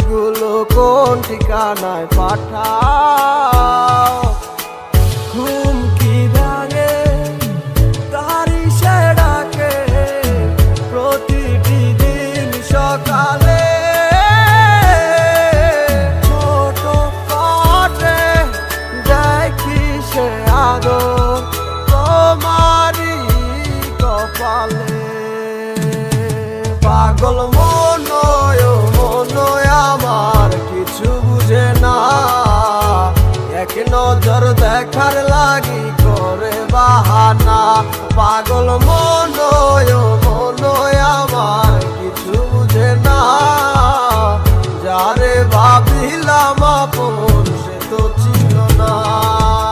চিঠিগুলো কোন ঠিকানায় পাঠাও? হুমকি ভাঙে তারি সে ডাকে প্রতিটি দিন সকালে। ছোট কাটে দেখি সে আদর তোমারই কপালে। পাগল মনয় আমার কিছু বুঝে না, এক নজর দেখার লাগি করে বাহানা। পাগল মনয় আমার কিছু বুঝে না, যারে ভাবিলাম আপন সে তো ছিল না।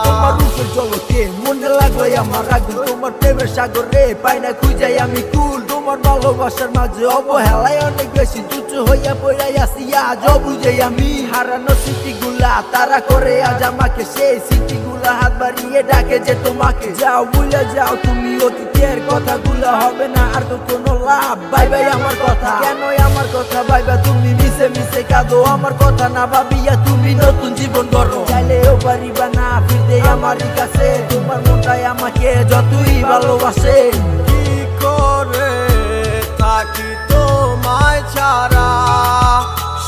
তোমার রূপের জগতে মনে লাগলো আমার আগুন, তোমার প্রেমের সাগরে পাই না খুঁজাই আমি কুল। তোমার ভালোবাসার মাঝে অবহেলায় অনেক বেশি তুচ্ছ হইয়া পড়াই আসি আজ বুঝে আমি। হারানো স্মৃতিগুলা তারা করে আজ আমাকে, সেই স্মৃতিগুলা হাত বাড়িয়ে ডাকে যে তোমাকে। যাও ভুলে যাও তুমি অতীতের কথাগুলা, হবে না আর তো কোনো লাভ। বাই বাই আমার কথা, কেন আমার কথা ভাইবা তুমি মিশে মিশে কাঁদো? আমার কথা না ভাবিয়া তুমি নতুন জীবন গড়ো, চাইলেও পারিবা না ফিরতে আমারই কাছে। তোমার মনটাই আমাকে যতই ভালোবাসে। কি করে থাকি তোমায় ছাড়া,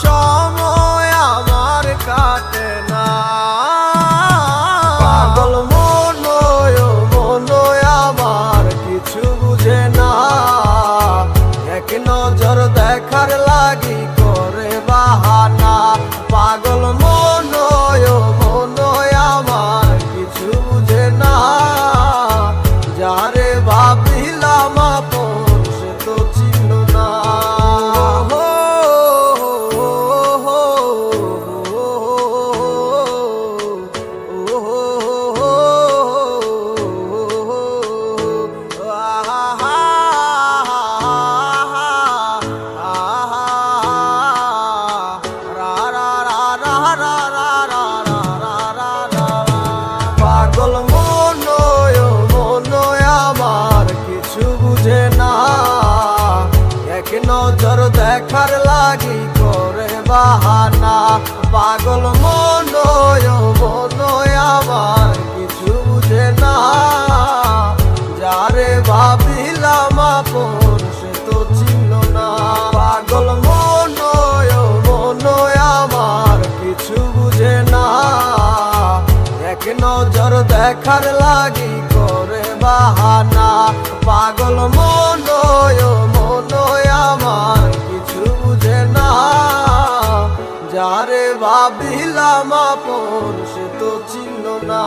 সময় আমার কাটে না। পাগল মনয় আমার কিছু বুঝে না, এক নজর দেখার লাগি করে বাহানা। পাগল মনয় আমার কিছু বুঝে না, যারে ভাবিলাম আপন সে তো ছিল না। পাগল মনয় আমার কিছু বুঝে না, এক নজর দেখার লাগি করে বাহানা। পাগল মনয় আমার কিছু বুঝে না, যারে ভাবিলাম আপন সে তো ছিল না। পাগল মনয় আমার কিছু বুঝে না, এক নজর দেখার লাগি করে বাহানা। পাগল মনয় আমার কিছু বুঝে না, যারে ভাবিলাম আপন সে তো ছিল না।